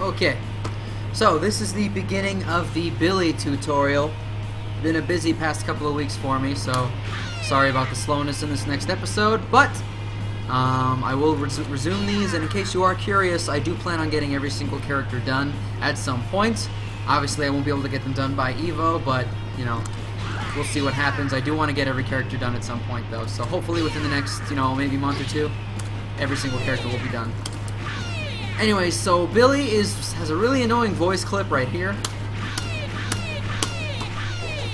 Okay, so this is the beginning of the Billy tutorial. Been a busy past couple of weeks for me, so sorry about the slowness in this next episode, but I will resume these, and in case you are curious, I do plan on getting every single character done at some point. Obviously, I won't be able to get them done by Evo, but, you know, we'll see what happens. I do want to get every character done at some point, though, so hopefully within the next, you know, maybe month or two, every single character will be done. Anyways, so Billy has a really annoying voice clip right here,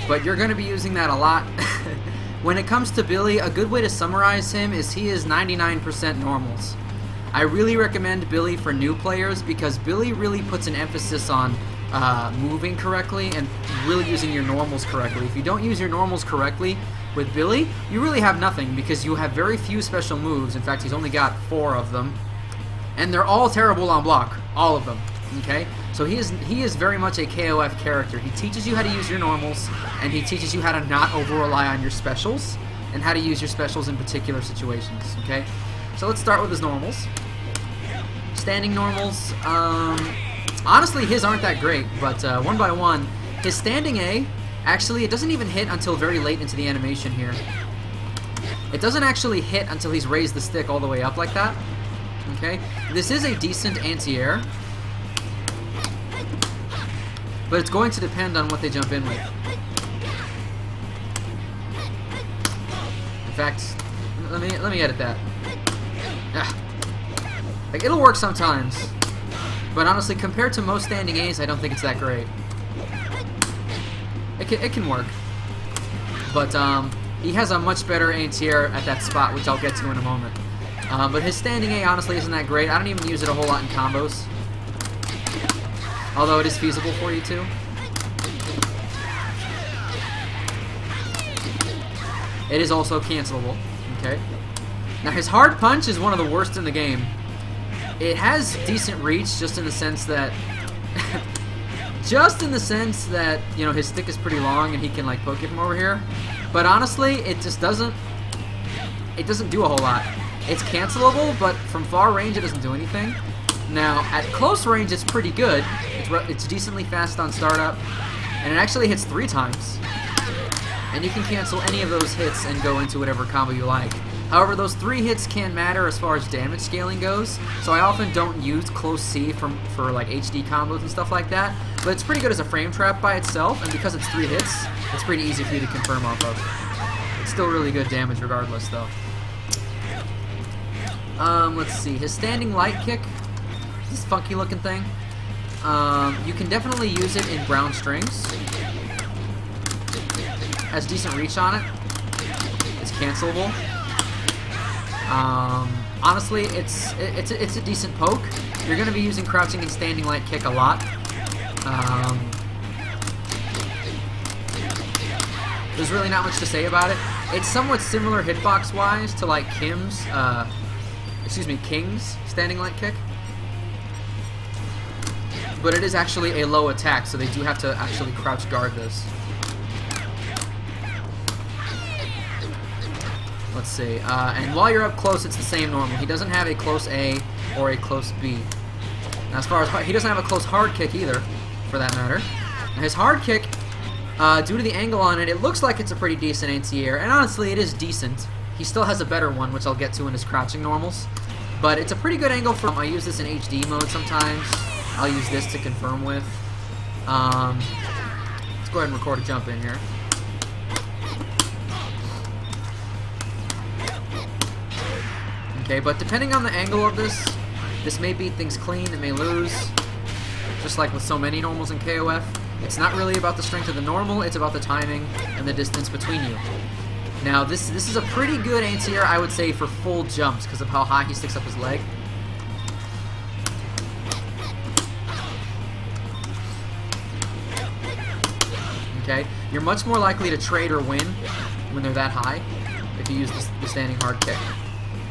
but you're going to be using that a lot. When it comes to Billy, a good way to summarize him is he is 99% normals. I really recommend Billy for new players because Billy really puts an emphasis on moving correctly and really using your normals correctly. If you don't use your normals correctly with Billy, you really have nothing because you have very few special moves. In fact, he's only got 4 of them. And they're all terrible on block. All of them. Okay? So he is very much a KOF character. He teaches you how to use your normals, and he teaches you how to not over-rely on your specials, and how to use your specials in particular situations. Okay? So let's start with his normals. Standing normals, honestly his aren't that great, but one by one, his standing A, actually it doesn't even hit until very late into the animation here. It doesn't actually hit until he's raised the stick all the way up like that. Okay? This is a decent anti-air, but it's going to depend on what they jump in with. In fact, let me edit that. Like, it'll work sometimes, but honestly, compared to most standing A's, I don't think it's that great. It can work, but he has a much better anti-air at that spot, which I'll get to in a moment. But his standing A honestly isn't that great. I don't even use it a whole lot in combos, although it is feasible for you to. It is also cancelable. Okay. Now his hard punch is one of the worst in the game. It has decent reach, just in the sense that, you know, his stick is pretty long and he can like poke it from over here. But honestly, it just doesn't do a whole lot. It's cancelable, but from far range it doesn't do anything. Now, at close range it's pretty good. It's decently fast on startup, and it actually hits 3 times. And you can cancel any of those hits and go into whatever combo you like. However, those 3 hits can matter as far as damage scaling goes, so I often don't use close C for like HD combos and stuff like that, but it's pretty good as a frame trap by itself, and because it's 3 hits, it's pretty easy for you to confirm off of. It's still really good damage regardless, though. Let's see, his standing light kick, this funky looking thing, you can definitely use it in brown strings. Has decent reach on it. It's cancelable. Honestly, it's a decent poke. You're going to be using crouching and standing light kick a lot. There's really not much to say about it. It's somewhat similar hitbox-wise to like King's standing light kick. But it is actually a low attack, so they do have to actually crouch guard this. Let's see. And while you're up close, it's the same normal. He doesn't have a close A or a close B. Now, as far as he doesn't have a close hard kick either, for that matter. Now, his hard kick, due to the angle on it, it looks like it's a pretty decent anti-air, and honestly, it is decent. He still has a better one, which I'll get to in his crouching normals. But it's a pretty good angle for him. I use this in HD mode sometimes. I'll use this to confirm with. Let's go ahead and record a jump in here. Okay, but depending on the angle of this may beat things clean, it may lose. Just like with so many normals in KOF. It's not really about the strength of the normal, it's about the timing and the distance between you. Now, this is a pretty good anti-air, I would say, for full jumps because of how high he sticks up his leg. Okay, you're much more likely to trade or win when they're that high if you use the standing hard kick.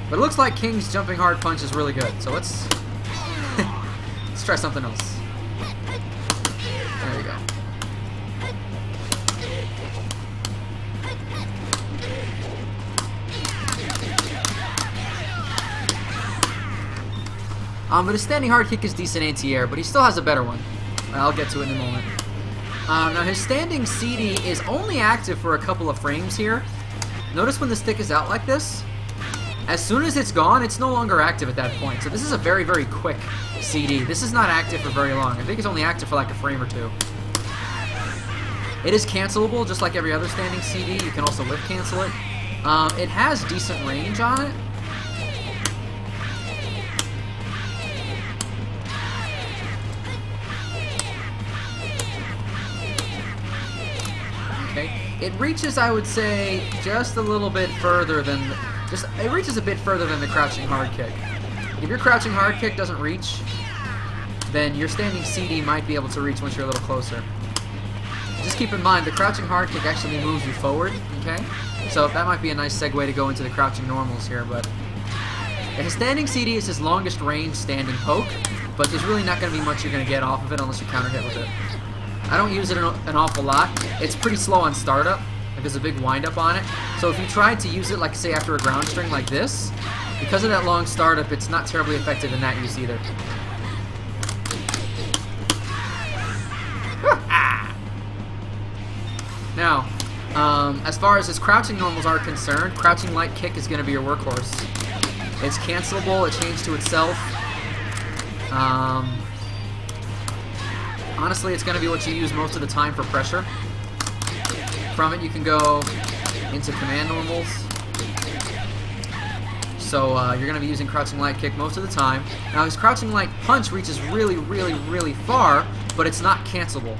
But it looks like King's jumping hard punch is really good, so let's let's try something else. There we go. But his standing hard kick is decent anti-air, but he still has a better one. I'll get to it in a moment. Now his standing CD is only active for a couple of frames here. Notice when the stick is out like this, as soon as it's gone, it's no longer active at that point. So this is a very, very quick CD. This is not active for very long. I think it's only active for like a frame or two. It is cancelable, just like every other standing CD. You can also whip cancel it. It has decent range on it. Okay. It reaches, I would say, just a little bit further than... it reaches a bit further than the crouching hard kick. If your crouching hard kick doesn't reach, then your standing CD might be able to reach once you're a little closer. Just keep in mind, the crouching hard kick actually moves you forward, okay? So that might be a nice segue to go into the crouching normals here, but... his standing CD is his longest range standing poke, but there's really not going to be much you're going to get off of it unless you counter hit with it. I don't use it an awful lot. It's pretty slow on startup. Like there's a big wind-up on it. So if you tried to use it, like say after a ground string like this, because of that long startup, it's not terribly effective in that use either. Now, as far as his crouching normals are concerned, crouching light kick is going to be your workhorse. It's cancelable. It changed to itself. Honestly, it's going to be what you use most of the time for pressure. From it, you can go into command normals. So you're going to be using crouching light kick most of the time. Now, his crouching light punch reaches really, really, really far, but it's not cancelable.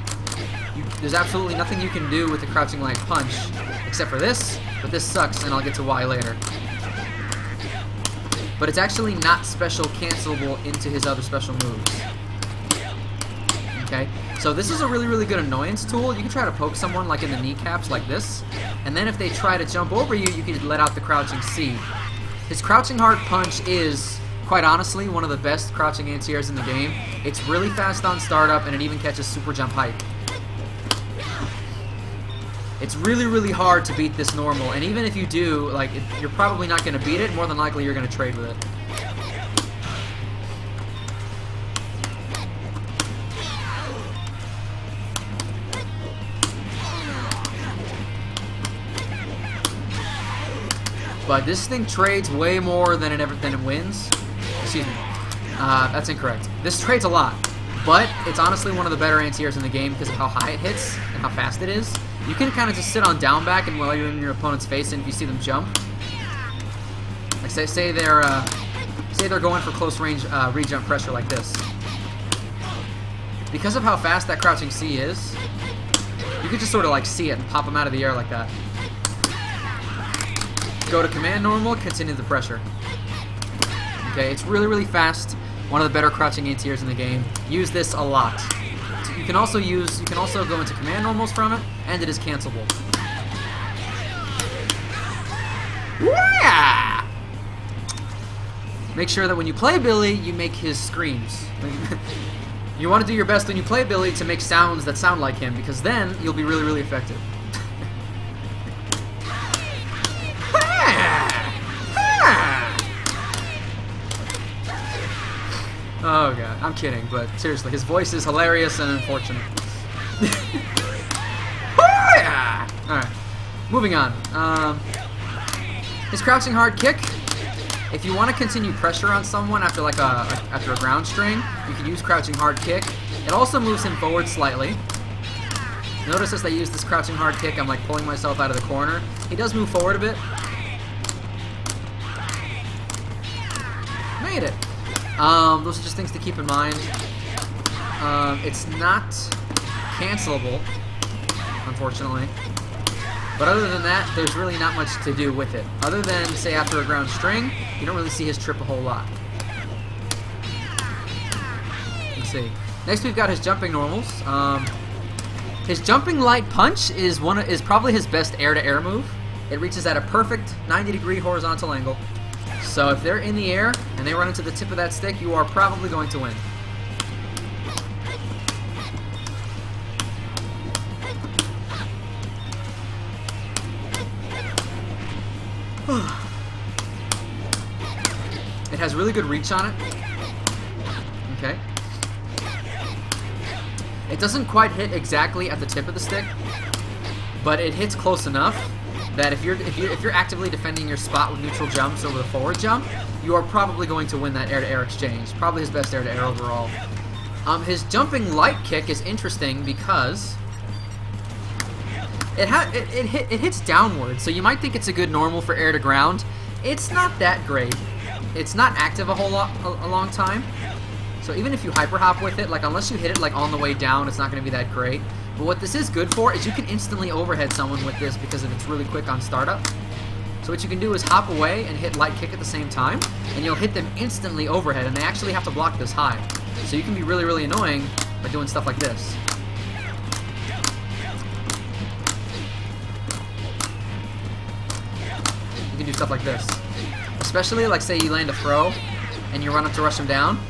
There's absolutely nothing you can do with the crouching light punch, except for this, but this sucks, and I'll get to why later. But it's actually not special cancelable into his other special moves. Okay, so this is a really, really good annoyance tool. You can try to poke someone like in the kneecaps like this, and then if they try to jump over you, you can let out the crouching C. His crouching hard punch is, quite honestly, one of the best crouching anti-airs in the game. It's really fast on startup, and it even catches super jump height. It's really, really hard to beat this normal, and even if you do, like, you're probably not going to beat it. More than likely, you're going to trade with it. But this thing trades way more than it wins. Excuse me. That's incorrect. This trades a lot, but it's honestly one of the better anti-airs in the game because of how high it hits and how fast it is. You can kind of just sit on down back and while you're in your opponent's face, and if you see them jump, like say they're going for close range re-jump pressure like this. Because of how fast that crouching C is, you could just sort of like see it and pop them out of the air like that. Go to command normal, continue the pressure. Okay, it's really, really fast. One of the better crouching anti-airs in the game. Use this a lot. You can also go into command normals from it, and it is cancelable. Yeah! Make sure that when you play Billy, you make his screams. You want to do your best when you play Billy to make sounds that sound like him, because then you'll be really, really effective. Oh god, I'm kidding, but seriously, his voice is hilarious and unfortunate. Alright, moving on. His crouching hard kick. If you want to continue pressure on someone after a ground string, you can use crouching hard kick. It also moves him forward slightly. Notice as I use this crouching hard kick, I'm like pulling myself out of the corner. He does move forward a bit. Made it. Those are just things to keep in mind. It's not cancelable, unfortunately. But other than that, there's really not much to do with it. Other than, say, after a ground string, you don't really see his trip a whole lot. Let's see. Next, we've got his jumping normals. His jumping light punch is probably his best air-to-air move. It reaches at a perfect 90-degree horizontal angle. So if they're in the air and they run into the tip of that stick, you are probably going to win. It has really good reach on it. Okay. It doesn't quite hit exactly at the tip of the stick, but it hits close enough that if you're actively defending your spot with neutral jumps over the forward jump, you are probably going to win that air-to-air exchange. Probably his best air-to-air overall. His jumping light kick is interesting because it hits downward, so you might think it's a good normal for air to ground. It's not that great. It's not active a long time. So even if you hyper hop with it, like unless you hit it like on the way down, it's not going to be that great. But what this is good for is you can instantly overhead someone with this because it's really quick on startup. So what you can do is hop away and hit light kick at the same time, and you'll hit them instantly overhead, and they actually have to block this high. So you can be really, really annoying by doing stuff like this. You can do stuff like this. Especially like say you land a throw and you run up to rush him down.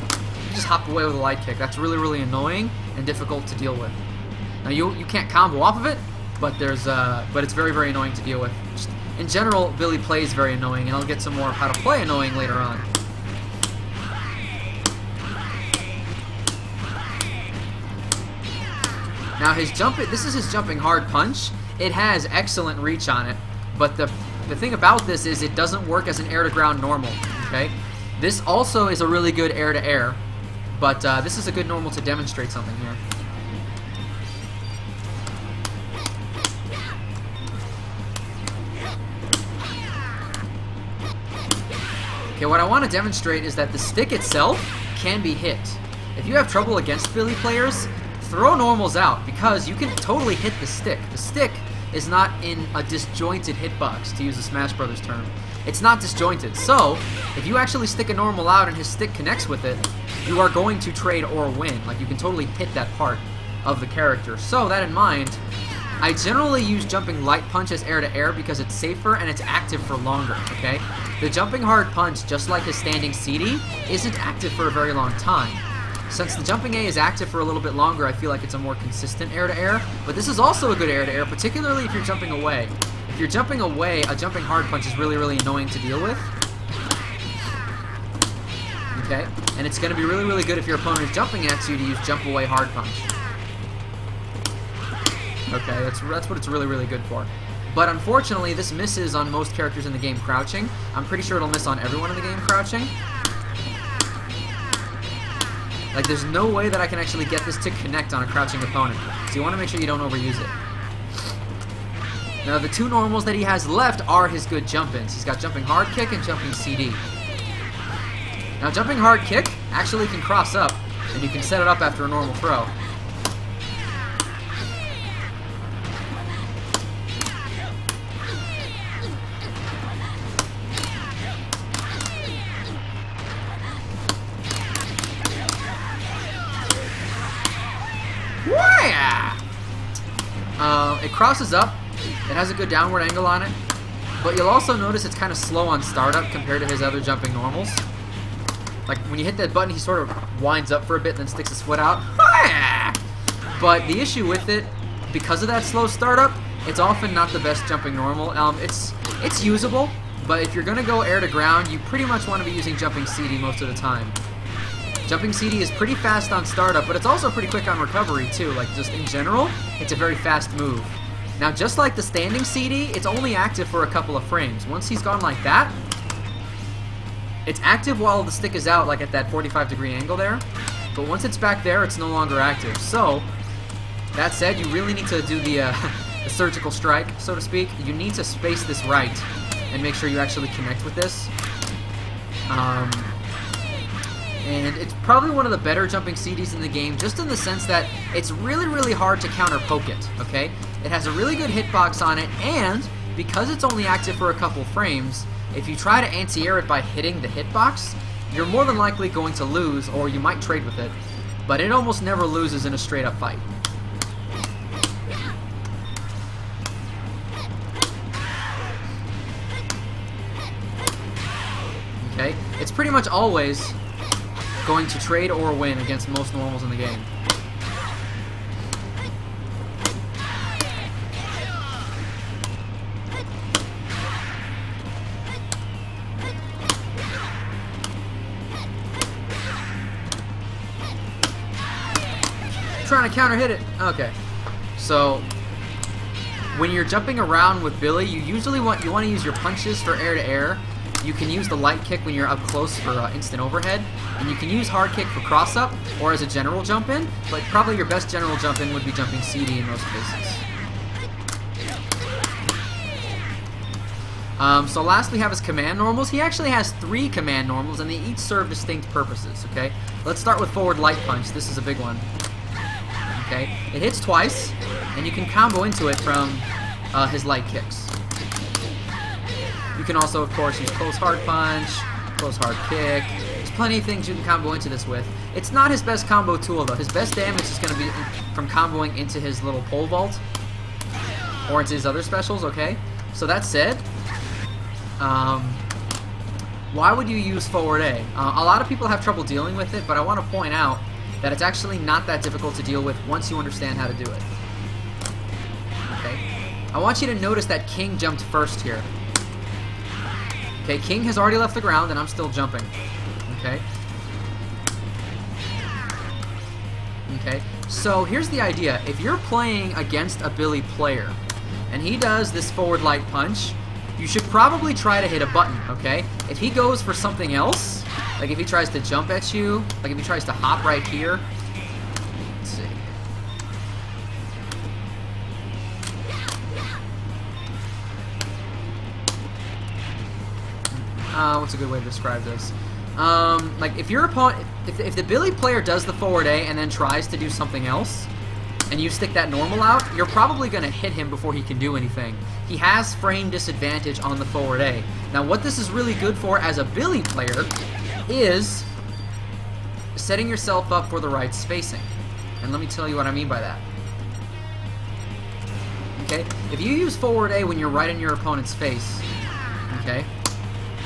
You just hop away with a light kick. That's really, really annoying and difficult to deal with. Now you can't combo off of it, but it's very, very annoying to deal with. Just, in general, Billy plays very annoying, and I'll get some more of how to play annoying later on. Now this is his jumping hard punch. It has excellent reach on it, but the thing about this is it doesn't work as an air to ground normal. Okay, this also is a really good air to air, but this is a good normal to demonstrate something here. Okay, what I want to demonstrate is that the stick itself can be hit. If you have trouble against Billy players, throw normals out because you can totally hit the stick. The stick is not in a disjointed hitbox, to use a Smash Brothers term. It's not disjointed. So, if you actually stick a normal out and his stick connects with it, you are going to trade or win. Like, you can totally hit that part of the character. So, that in mind, I generally use jumping light punch as air to air because it's safer and it's active for longer, okay? The jumping hard punch, just like his standing CD, isn't active for a very long time. Since the jumping A is active for a little bit longer, I feel like it's a more consistent air-to-air, but this is also a good air-to-air, particularly if you're jumping away. If you're jumping away, a jumping hard punch is really, really annoying to deal with. Okay? And it's going to be really, really good if your opponent is jumping at you to use jump away hard punch. Okay, that's what it's really, really good for. But unfortunately, this misses on most characters in the game crouching. I'm pretty sure it'll miss on everyone in the game crouching. Like, there's no way that I can actually get this to connect on a crouching opponent. So you want to make sure you don't overuse it. Now, the two normals that he has left are his good jump-ins. He's got jumping hard kick and jumping CD. Now, jumping hard kick actually can cross up, and you can set it up after a normal throw. It crosses up, it has a good downward angle on it, but you'll also notice it's kind of slow on startup compared to his other jumping normals. Like, when you hit that button, he sort of winds up for a bit, then sticks his foot out. But the issue with it, because of that slow startup, it's often not the best jumping normal. It's usable, but if you're going to go air to ground, you pretty much want to be using jumping CD most of the time. Jumping CD is pretty fast on startup, but it's also pretty quick on recovery too. Like, just in general, it's a very fast move. Now, just like the standing CD, it's only active for a couple of frames. Once he's gone like that, it's active while the stick is out, like at that 45-degree angle there. But once it's back there, it's no longer active. So, that said, you really need to do the surgical strike, so to speak. You need to space this right and make sure you actually connect with this. And it's probably one of the better jumping CDs in the game, just in the sense that it's really, really hard to counter poke it, okay? It has a really good hitbox on it, and because it's only active for a couple frames, if you try to anti-air it by hitting the hitbox, you're more than likely going to lose, or you might trade with it, but it almost never loses in a straight-up fight. Okay? It's pretty much always going to trade or win against most normals in the game. trying to counter hit it. Okay. So when you're jumping around with Billy, you want to use your punches for air to air. You can use the light kick when you're up close for instant overhead, and you can use hard kick for cross up or as a general jump in. But probably your best general jump in would be jumping CD in most cases. So last we have his command normals. He actually has 3 command normals, and they each serve distinct purposes. Okay, let's start with forward light punch. This is a big one. Okay, it hits twice, and you can combo into it from his light kicks. You can also, of course, use close hard punch, close hard kick. There's plenty of things you can combo into this with. It's not his best combo tool, though. His best damage is going to be from comboing into his little pole vault or into his other specials, okay? So that said, why would you use forward A? A lot of people have trouble dealing with it, but I want to point out that it's actually not that difficult to deal with once you understand how to do it. Okay? I want you to notice that King jumped first here. Okay, King has already left the ground, and I'm still jumping. Okay? Okay, so here's the idea. If you're playing against a Billy player, and he does this forward light punch, you should probably try to hit a button, okay? If he goes for something else, like if he tries to jump at you, like if he tries to hop right here, let's see. What's a good way to describe this? Like if your opponent, if the Billy player does the forward A and then tries to do something else, and you stick that normal out, you're probably going to hit him before he can do anything. He has frame disadvantage on the forward A. Now what this is really good for as a Billy player is setting yourself up for the right spacing. And let me tell you what I mean by that. Okay? If you use forward A when you're right in your opponent's face, okay?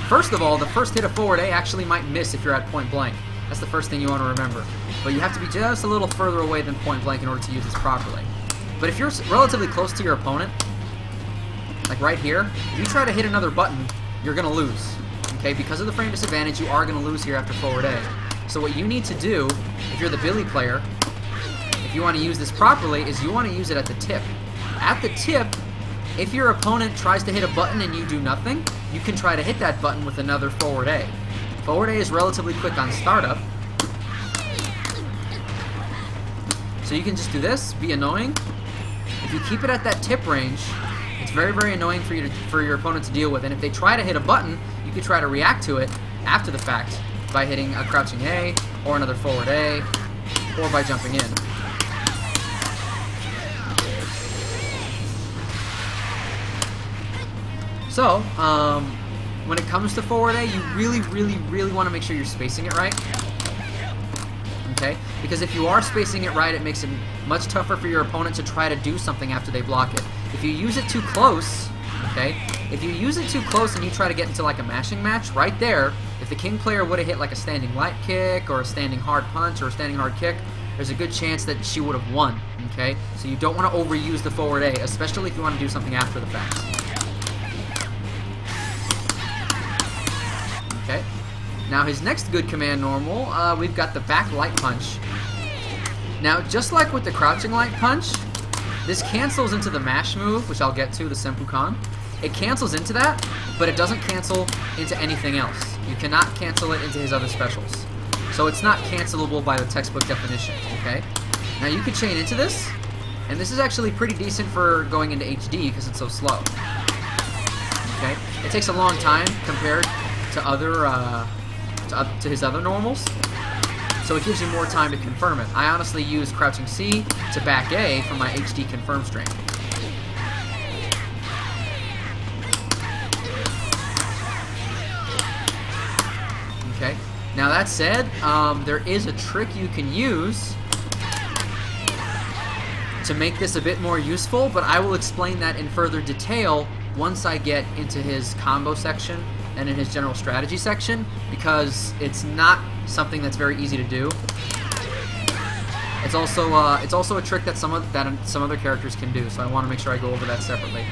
First of all, the first hit of forward A actually might miss if you're at point blank. That's the first thing you want to remember. But you have to be just a little further away than point blank in order to use this properly. But if you're relatively close to your opponent, like right here, if you try to hit another button, you're going to lose. Okay? Because of the frame disadvantage, you are going to lose here after forward A. So what you need to do, if you're the Billy player, if you want to use this properly, is you want to use it at the tip. At the tip, if your opponent tries to hit a button and you do nothing, you can try to hit that button with another forward A. Forward A is relatively quick on startup. So you can just do this, be annoying. If you keep it at that tip range, it's very, very annoying for your opponent to deal with. And if they try to hit a button, you can try to react to it after the fact by hitting a crouching A, or another forward A, or by jumping in. So, when it comes to forward A, you really, really, really want to make sure you're spacing it right. Okay? Because if you are spacing it right, it makes it much tougher for your opponent to try to do something after they block it. If you use it too close, okay? If you use it too close and you try to get into like a mashing match, right there, if the King player would have hit like a standing light kick or a standing hard punch or a standing hard kick, there's a good chance that she would have won, okay? So you don't want to overuse the forward A, especially if you want to do something after the fact. Okay? Now his next good command normal, we've got the back light punch. Now just like with the crouching light punch, this cancels into the mash move, which I'll get to, the Senpukan. It cancels into that, but it doesn't cancel into anything else. You cannot cancel it into his other specials. So it's not cancelable by the textbook definition, okay? Now you could chain into this, and this is actually pretty decent for going into HD because it's so slow. Okay? It takes a long time compared to other to his other normals, so it gives you more time to confirm it. I honestly use crouching C to back A for my HD confirm string. Okay, now that said, there is a trick you can use to make this a bit more useful, but I will explain that in further detail once I get into his combo section and in his general strategy section, because it's not something that's very easy to do. It's also a trick that some other characters can do, so I want to make sure I go over that separately.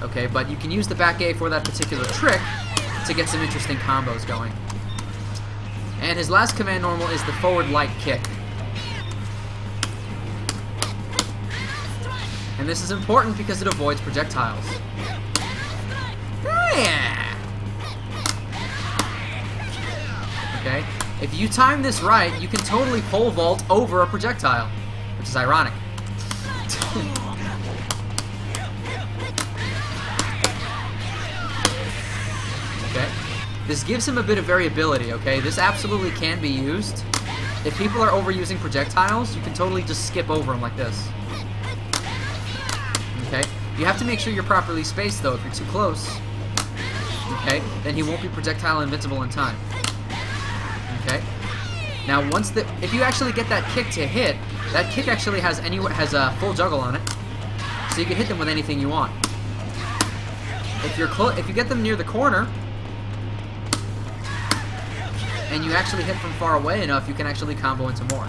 Okay, but you can use the back A for that particular trick to get some interesting combos going. And his last command normal is the forward light kick. And this is important because it avoids projectiles. Yeah! Okay? If you time this right, you can totally pole vault over a projectile, which is ironic. Okay? This gives him a bit of variability, okay? This absolutely can be used. If people are overusing projectiles, you can totally just skip over them like this. Okay? You have to make sure you're properly spaced, though. If you're too close, okay, then he won't be projectile invincible in time. Okay? Now, if you actually get that kick to hit, that kick actually has a full juggle on it, so you can hit them with anything you want. If you get them near the corner, and you actually hit from far away enough, you can actually combo into more.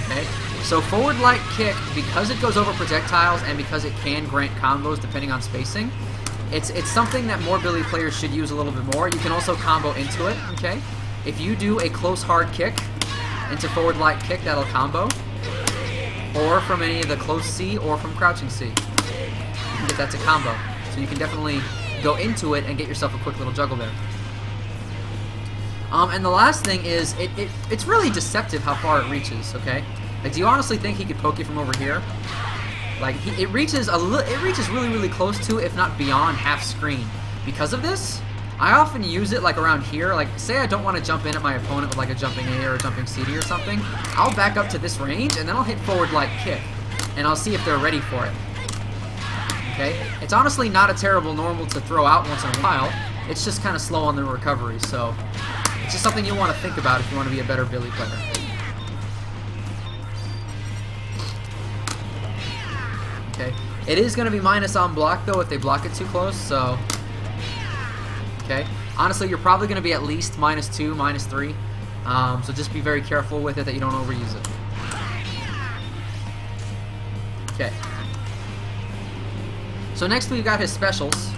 Okay, so forward light kick, because it goes over projectiles and because it can grant combos depending on spacing, it's something that more Billy players should use a little bit more. You can also combo into it, okay? If you do a close hard kick into forward light kick, that'll combo. Or from any of the close C or from crouching C. You can get that to combo. So you can definitely go into it and get yourself a quick little juggle there. And the last thing is, it's really deceptive how far it reaches, okay? Like, do you honestly think he could poke you from over here? Like, it reaches really, really close to, if not beyond, half screen. Because of this, I often use it, like, around here. Like, say I don't want to jump in at my opponent with, like, a jumping A or a jumping CD or something. I'll back up to this range, and then I'll hit forward light kick. And I'll see if they're ready for it. Okay? It's honestly not a terrible normal to throw out once in a while. It's just kind of slow on the recovery, so it's just something you want to think about if you want to be a better Billy player. Okay? It is going to be minus on block, though, if they block it too close, so... Okay? Honestly, you're probably going to be at least -2, -3, so just be very careful with it that you don't overuse it. Okay. So next we've got his specials.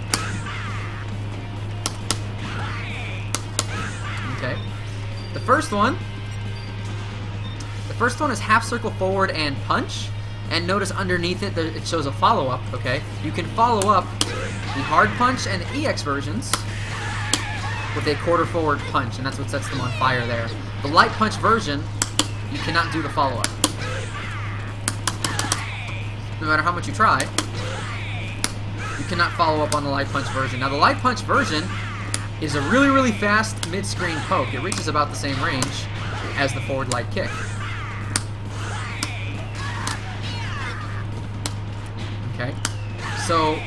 Okay. The first one is half circle forward and punch. And notice underneath it, it shows a follow-up, okay? You can follow up the hard punch and the EX versions with a quarter forward punch, and that's what sets them on fire there. The light punch version, you cannot do the follow-up. No matter how much you try, you cannot follow up on the light punch version. Now, the light punch version is a really, really fast mid-screen poke. It reaches about the same range as the forward light kick. Okay, so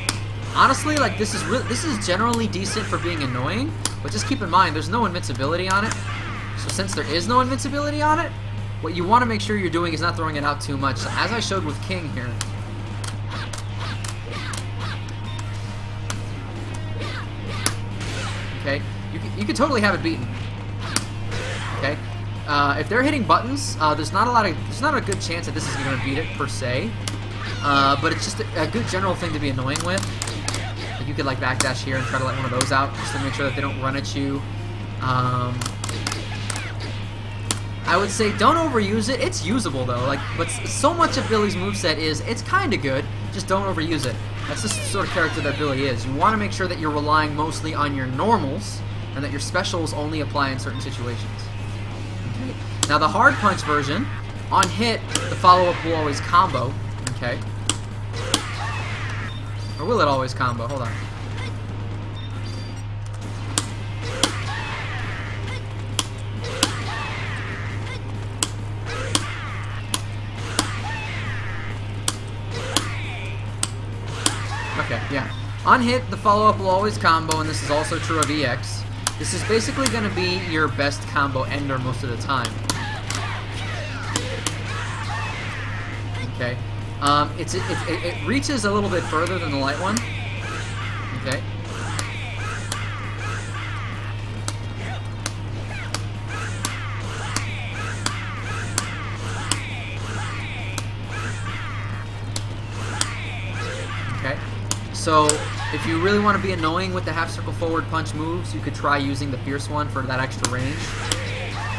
honestly, like, this is generally decent for being annoying, but just keep in mind there's no invincibility on it. So since there is no invincibility on it, what you want to make sure you're doing is not throwing it out too much. So as I showed with King here. Okay, you can totally have it beaten. Okay, if they're hitting buttons, there's not a good chance that this is going to beat it per se. But it's just a good general thing to be annoying with. Like, you could like backdash here and try to let one of those out just to make sure that they don't run at you. I would say don't overuse it. It's usable though. Like, but so much of Billy's moveset is it's kind of good. Just don't overuse it. That's just the sort of character that Billy is. You want to make sure that you're relying mostly on your normals and that your specials only apply in certain situations. Okay. Now the hard punch version, on hit, the follow-up will always combo. Okay. Or will it always combo? Hold on. Okay, yeah. On hit, the follow-up will always combo, and this is also true of EX. This is basically going to be your best combo ender most of the time. Okay. It reaches a little bit further than the light one. Okay. Okay. So if you really want to be annoying with the half circle forward punch moves, you could try using the fierce one for that extra range.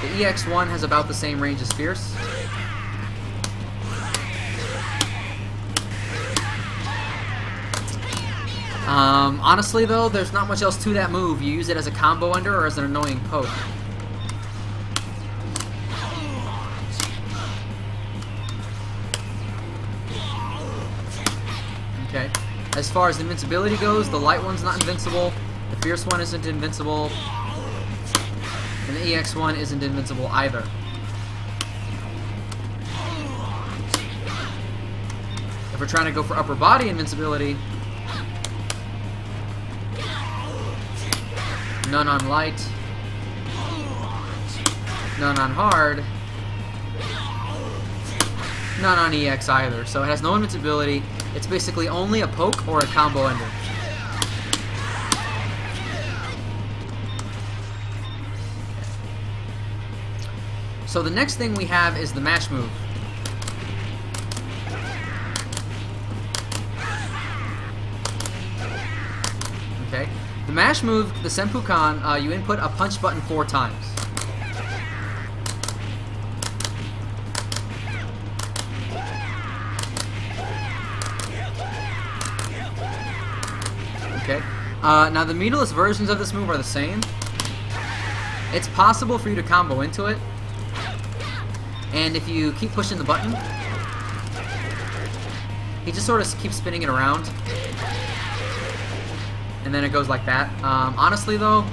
The EX1 has about the same range as Fierce. Honestly though, there's not much else to that move. You use it as a combo ender or as an annoying poke. Okay. As far as invincibility goes, the light one's not invincible, the Fierce one isn't invincible, and the EX1 isn't invincible either. If we're trying to go for upper body invincibility, none on light, none on hard, none on EX either. So it has no invincibility. It's basically only a poke or a combo ender. So the next thing we have is the mash move. Okay. The mash move, the Senpukan, you input a punch button 4 times. Okay. Now the meterless versions of this move are the same. It's possible for you to combo into it, and if you keep pushing the button, he just sort of keeps spinning it around. And then it goes like that. Honestly though,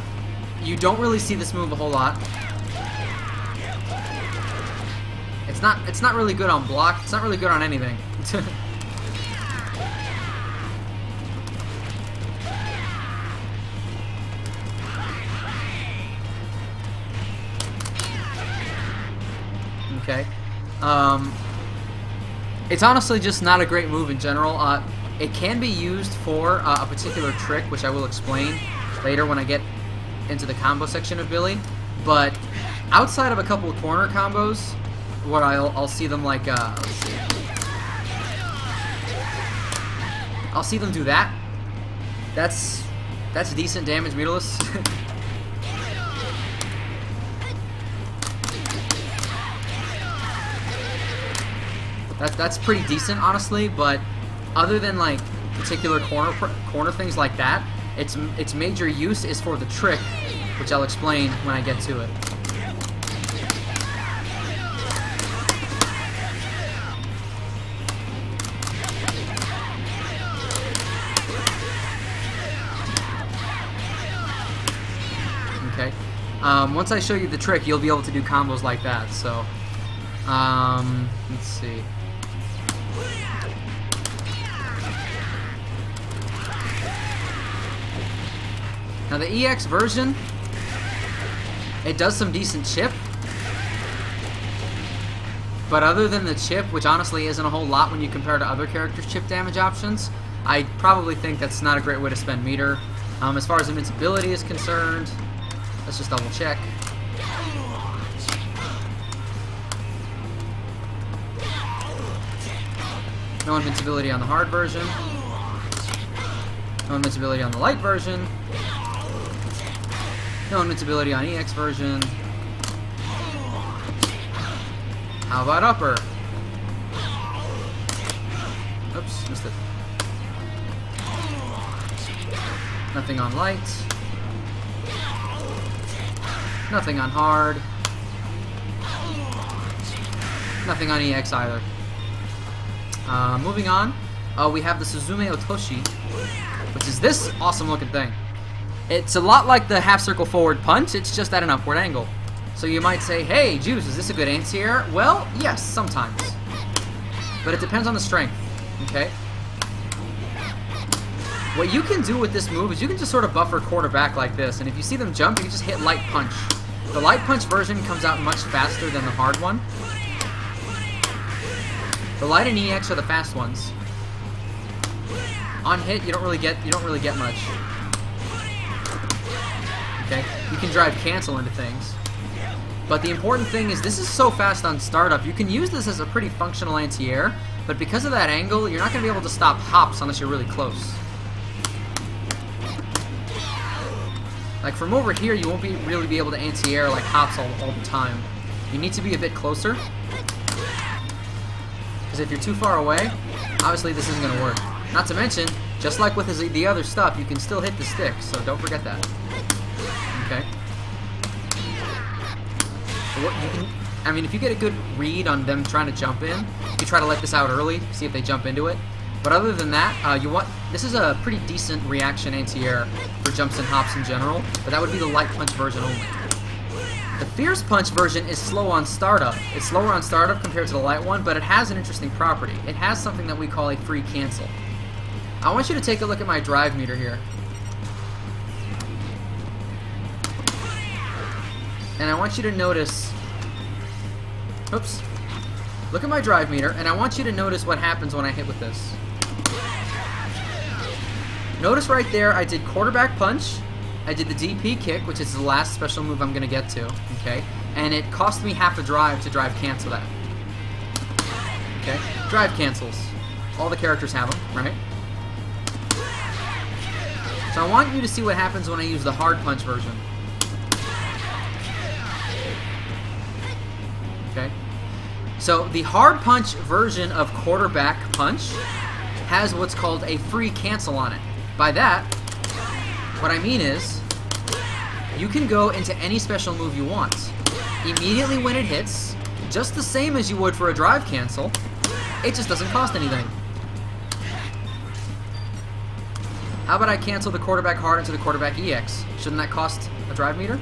you don't really see this move a whole lot. It's not really good on block. It's not really good on anything. Okay. It's honestly just not a great move in general. It can be used for a particular trick, which I will explain later when I get into the combo section of Billy. But outside of a couple of corner combos, where I'll see them like, let's see. I'll see them do that. That's decent damage, meterless. That's pretty decent, honestly, but other than like particular corner things like that, its major use is for the trick, which I'll explain when I get to it. Okay. Once I show you the trick, you'll be able to do combos like that. So, let's see. Now the EX version, it does some decent chip, but other than the chip, which honestly isn't a whole lot when you compare to other characters' chip damage options, I probably think that's not a great way to spend meter. As far as invincibility is concerned, let's just double check. No invincibility on the hard version. No invincibility on the light version. No invincibility on EX version. How about upper? Oops, missed it. Nothing on light. Nothing on hard. Nothing on EX either. Moving on, we have the Suzume Otoshi, which is this awesome looking thing. It's a lot like the half circle forward punch, it's just at an upward angle. So you might say, hey, Juice, is this a good anti-air? Well, yes, sometimes. But it depends on the strength, okay? What you can do with this move is you can just sort of buffer quarterback like this, and if you see them jump, you can just hit light punch. The light punch version comes out much faster than the hard one. The light and EX are the fast ones. On hit, you don't really get much. Okay, you can drive cancel into things. But the important thing is this is so fast on startup, you can use this as a pretty functional anti-air, but because of that angle, you're not going to be able to stop hops unless you're really close. Like from over here, you won't really be able to anti-air like hops all the time. You need to be a bit closer. Because if you're too far away, obviously this isn't going to work. Not to mention, just like with the other stuff, you can still hit the stick, so don't forget that. Okay. I mean, if you get a good read on them trying to jump in, you try to let this out early, see if they jump into it. But other than that, this is a pretty decent reaction anti-air for jumps and hops in general, but that would be the light punch version only. The fierce punch version is slow on startup. It's slower on startup compared to the light one, but it has an interesting property. It has something that we call a free cancel. I want you to take a look at my drive meter here. And I want you to notice... Oops. Look at my drive meter, and I want you to notice what happens when I hit with this. Notice right there, I did quarterback punch, I did the DP kick, which is the last special move I'm going to get to, okay? And it cost me half a drive to drive cancel that. Okay? Drive cancels. All the characters have them, right? So I want you to see what happens when I use the hard punch version. Okay? So the hard punch version of quarterback punch has what's called a free cancel on it. By that, what I mean is, you can go into any special move you want. Immediately when it hits, just the same as you would for a drive cancel, it just doesn't cost anything. How about I cancel the quarterback hard into the quarterback EX? Shouldn't that cost a drive meter?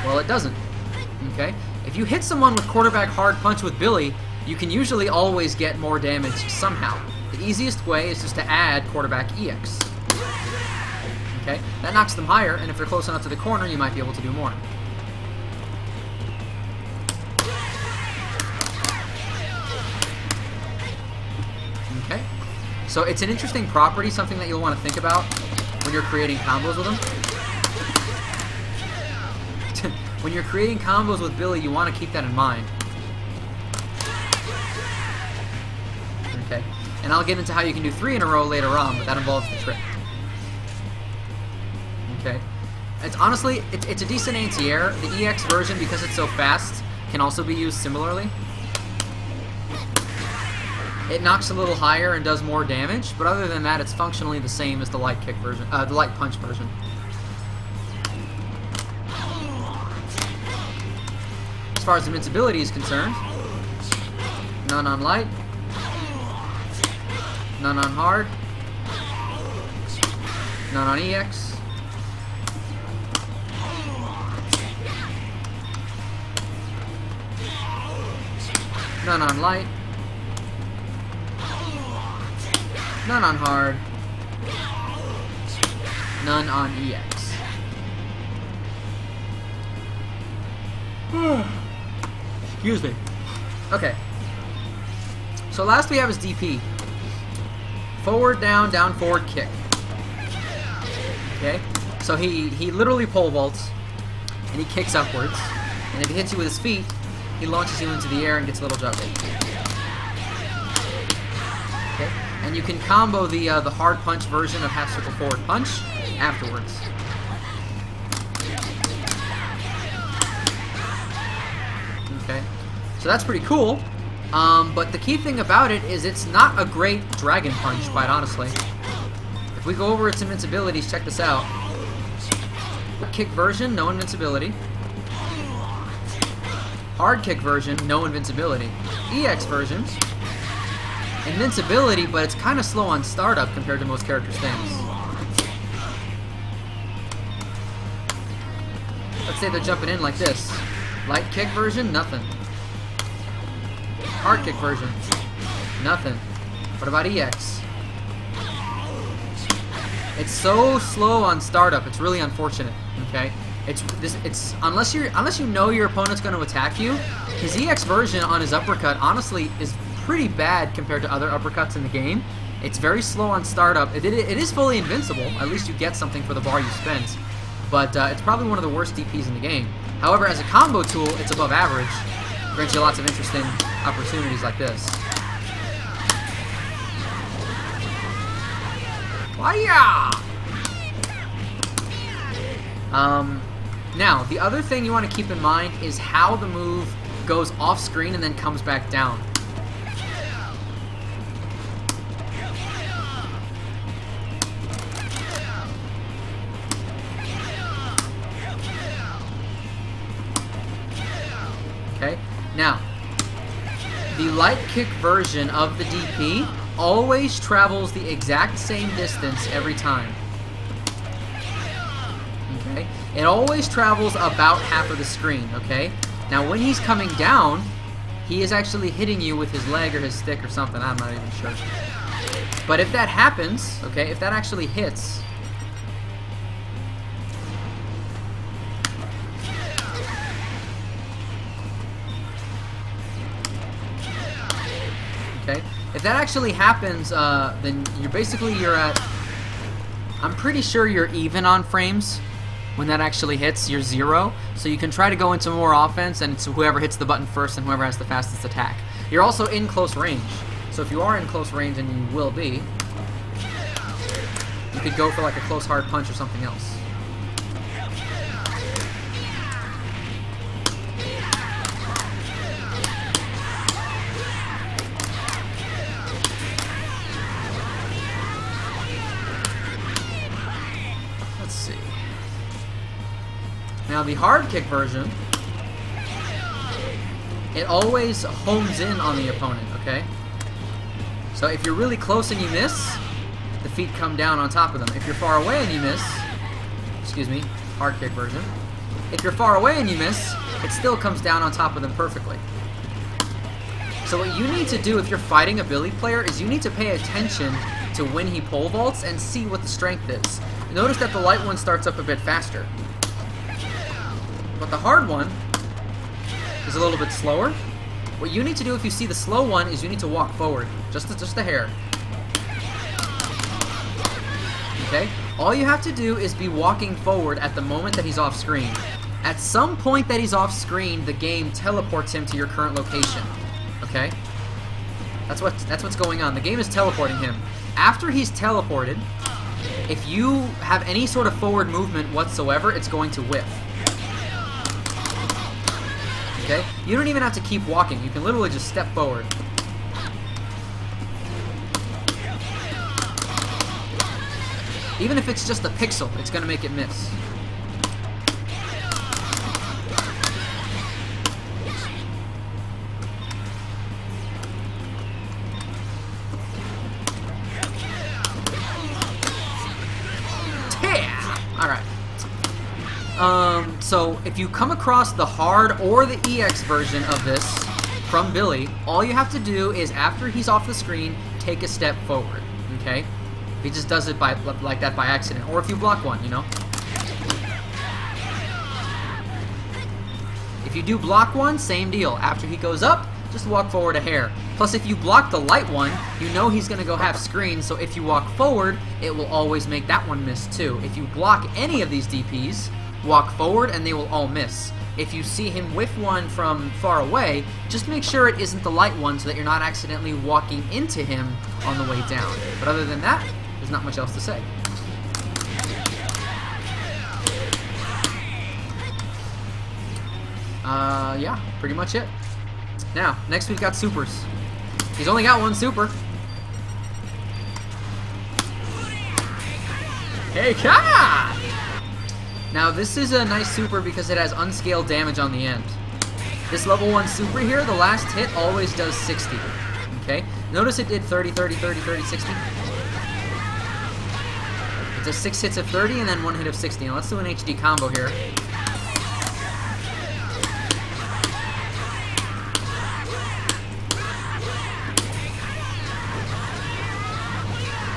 Well, it doesn't. Okay? If you hit someone with quarterback hard punch with Billy, you can usually always get more damage somehow. The easiest way is just to add quarterback EX. Okay? That knocks them higher, and if they're close enough to the corner, you might be able to do more. Okay? So it's an interesting property, something that you'll want to think about when you're creating combos with them. When you're creating combos with Billy, you want to keep that in mind. Okay? And I'll get into how you can do 3 in a row later on, but that involves the trick. Okay? It's honestly, it's a decent anti-air. The EX version, because it's so fast, can also be used similarly. It knocks a little higher and does more damage, but other than that, it's functionally the same as the light kick version, the light punch version. As far as invincibility is concerned, none on light, none on hard, none on EX, none on light, none on hard, none on EX. Excuse me. Okay. So last we have is DP. Forward, down, down, forward, kick. Okay? So he literally pole vaults, and he kicks upwards, and if he hits you with his feet, he launches you into the air and gets a little juggle. Okay? And you can combo the hard punch version of half circle forward punch afterwards. Okay, so that's pretty cool. But the key thing about it is it's not a great dragon punch, quite honestly. If we go over its invincibilities, check this out. Kick version, no invincibility. Hard kick version, no invincibility. EX version, invincibility, but it's kind of slow on startup compared to most characters' things. Let's say they're jumping in like this. Light kick version, nothing. Hard kick version, nothing. What about EX? It's so slow on startup. It's really unfortunate. Okay, it's unless you know your opponent's going to attack you. His EX version on his uppercut honestly is pretty bad compared to other uppercuts in the game. It's very slow on startup. It is fully invincible. At least you get something for the bar you spent. But it's probably one of the worst DPs in the game. However, as a combo tool, it's above average. Grants you lots of interesting opportunities like this. Why-ya! Now, the other thing you want to keep in mind is how the move goes off screen and then comes back down. Okay, now, the light kick version of the DP always travels the exact same distance every time. Okay, it always travels about half of the screen, okay? Now when he's coming down, he is actually hitting you with his leg or his stick or something, I'm not even sure. But if that happens, okay, if that actually hits, okay, if that actually happens, then you're at, I'm pretty sure you're even on frames. When that actually hits, you're 0. So you can try to go into more offense, and it's whoever hits the button first and whoever has the fastest attack. You're also in close range. So if you are in close range, and you will be, you could go for like a close hard punch or something else. Let's see. Now the hard kick version, it always homes in on the opponent, okay? So if you're really close and you miss, the feet come down on top of them. If you're far away and you miss, excuse me, hard kick version, if you're far away and you miss, it still comes down on top of them perfectly. So what you need to do if you're fighting a Billy player is you need to pay attention to when he pole vaults and see what the strength is. Notice that the light one starts up a bit faster. But the hard one is a little bit slower. What you need to do if you see the slow one is you need to walk forward, just a hair. Okay? All you have to do is be walking forward at the moment that he's off screen. At some point that he's off screen, the game teleports him to your current location. Okay? That's what's going on. The game is teleporting him. After he's teleported, if you have any sort of forward movement whatsoever, it's going to whiff. Okay? You don't even have to keep walking. You can literally just step forward. Even if it's just a pixel, it's going to make it miss. Yeah! Alright. So if you come across the hard or the EX version of this from Billy, all you have to do is after he's off the screen, take a step forward, okay? He just does it like that by accident, or if you block one, you know? If you do block one, same deal. After he goes up, just walk forward a hair. Plus, if you block the light one, you know he's going to go half screen, so if you walk forward, it will always make that one miss too. If you block any of these DPs, walk forward and they will all miss. If you see him whiff one from far away, just make sure it isn't the light one so that you're not accidentally walking into him on the way down. But other than that, there's not much else to say. Yeah, pretty much it. Now, next we've got supers. He's only got one super. Hey, Ka! Now, this is a nice super because it has unscaled damage on the end. This level 1 super here, the last hit always does 60. Okay? Notice it did 30, 30, 30, 30, 60. It does 6 hits of 30 and then 1 hit of 60. Now, let's do an HD combo here.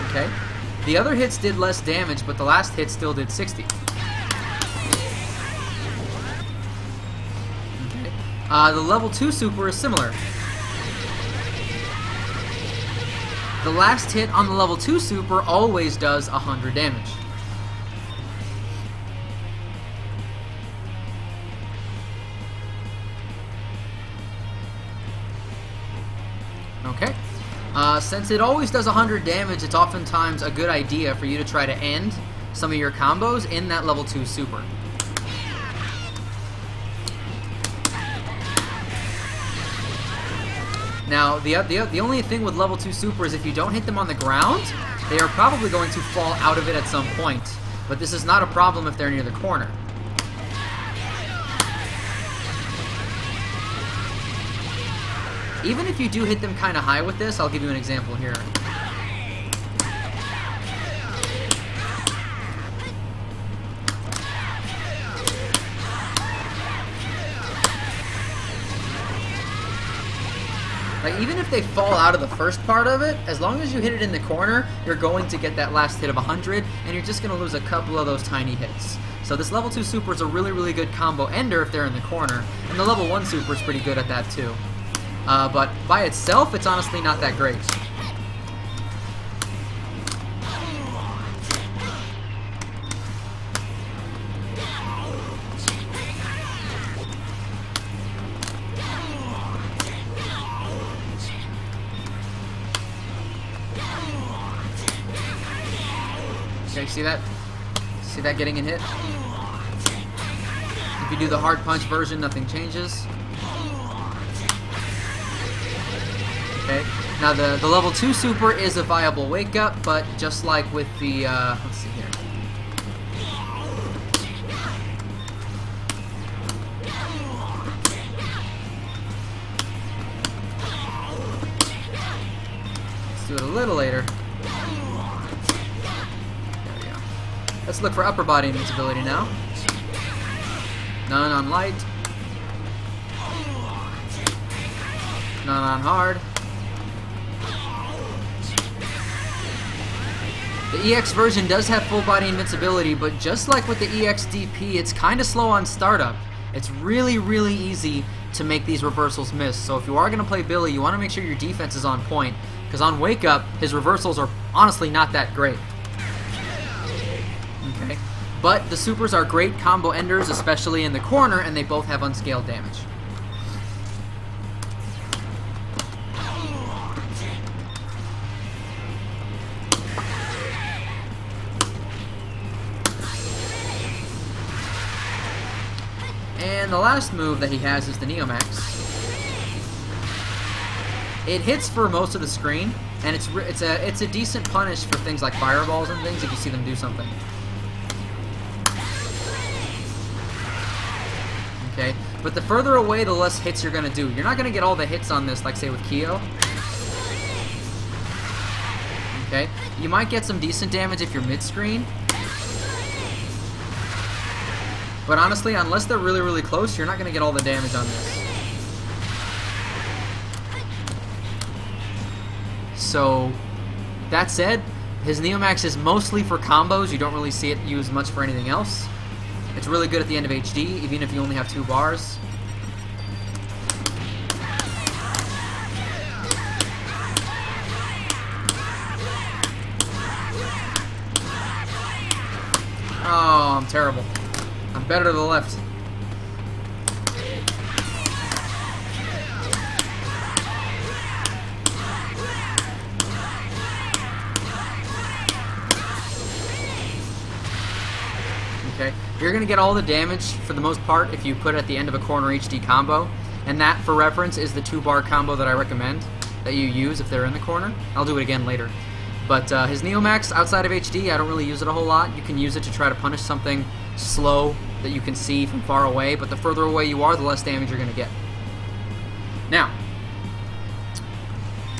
Okay? The other hits did less damage, but the last hit still did 60. The level 2 super is similar. The last hit on the level 2 super always does 100 damage. Okay. Since it always does 100 damage, it's oftentimes a good idea for you to try to end some of your combos in that level 2 super. Now, the only thing with level 2 super is if you don't hit them on the ground, they are probably going to fall out of it at some point. But this is not a problem if they're near the corner. Even if you do hit them kind of high with this, I'll give you an example here. Like, even if they fall out of the first part of it, as long as you hit it in the corner, you're going to get that last hit of 100, and you're just going to lose a couple of those tiny hits. So this level 2 super is a really, really good combo ender if they're in the corner, and the level 1 super is pretty good at that too. But by itself, it's honestly not that great. Okay, see that? See that getting a hit? If you do the hard punch version, nothing changes. Okay, now the level 2 super is a viable wake up, but just like with the, let's see here. Let's do it a little later. There we go. Let's look for upper body invincibility now. None on light. None on hard. The EX version does have full body invincibility, but just like with the EX DP, it's kind of slow on startup. It's really, really easy to make these reversals miss. So if you are going to play Billy, you want to make sure your defense is on point, because on Wake Up, his reversals are honestly not that great. Okay, but the supers are great combo enders, especially in the corner, and they both have unscaled damage. And the last move that he has is the Neomax. It hits for most of the screen, and it's a decent punish for things like fireballs and things if you see them do something. Okay, but the further away, the less hits you're gonna do. You're not gonna get all the hits on this, like say with Kyo. Okay, you might get some decent damage if you're mid-screen. But honestly, unless they're really, really close, you're not going to get all the damage on this. So, that said, his Neomax is mostly for combos. You don't really see it used much for anything else. It's really good at the end of HD, even if you only have 2 bars. Oh, I'm terrible. I'm better to the left. Okay, you're going to get all the damage for the most part if you put it at the end of a corner HD combo. And that, for reference, is the 2-bar combo that I recommend that you use if they're in the corner. I'll do it again later. But his Neomax, outside of HD, I don't really use it a whole lot. You can use it to try to punish something slow that you can see from far away, but the further away you are, the less damage you're going to get. Now,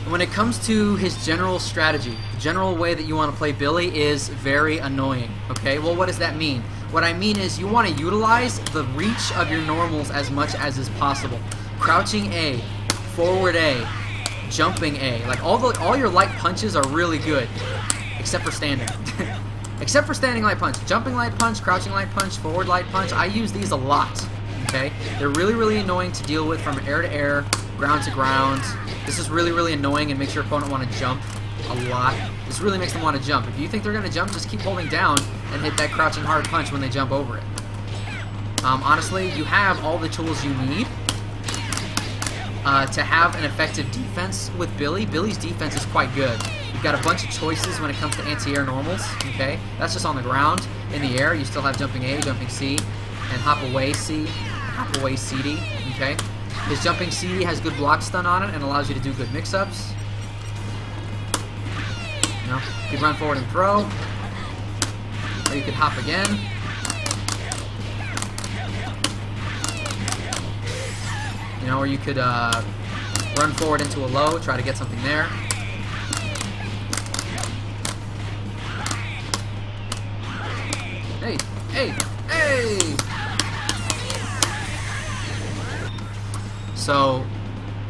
when it comes to his general strategy, the general way that you want to play Billy is very annoying, okay? Well, what does that mean? What I mean is you want to utilize the reach of your normals as much as is possible. Crouching A, forward A, jumping A. Like, all your light punches are really good, except for standing. Except for standing light punch. Jumping light punch, crouching light punch, forward light punch, I use these a lot, okay? They're really, really annoying to deal with from air to air, ground to ground. This is really, really annoying and makes your opponent want to jump a lot. This really makes them want to jump. If you think they're going to jump, just keep holding down and hit that crouching hard punch when they jump over it. Honestly, you have all the tools you need to have an effective defense with Billy. Billy's defense is quite good. You've got a bunch of choices when it comes to anti-air normals, okay? That's just on the ground. In the air, you still have jumping A, jumping C, and hop away C, hop away CD, okay? His jumping CD has good block stun on it and allows you to do good mix-ups. You know, you could run forward and throw. Or you could hop again. You know, or you could run forward into a low, try to get something there. Hey, hey, hey! So,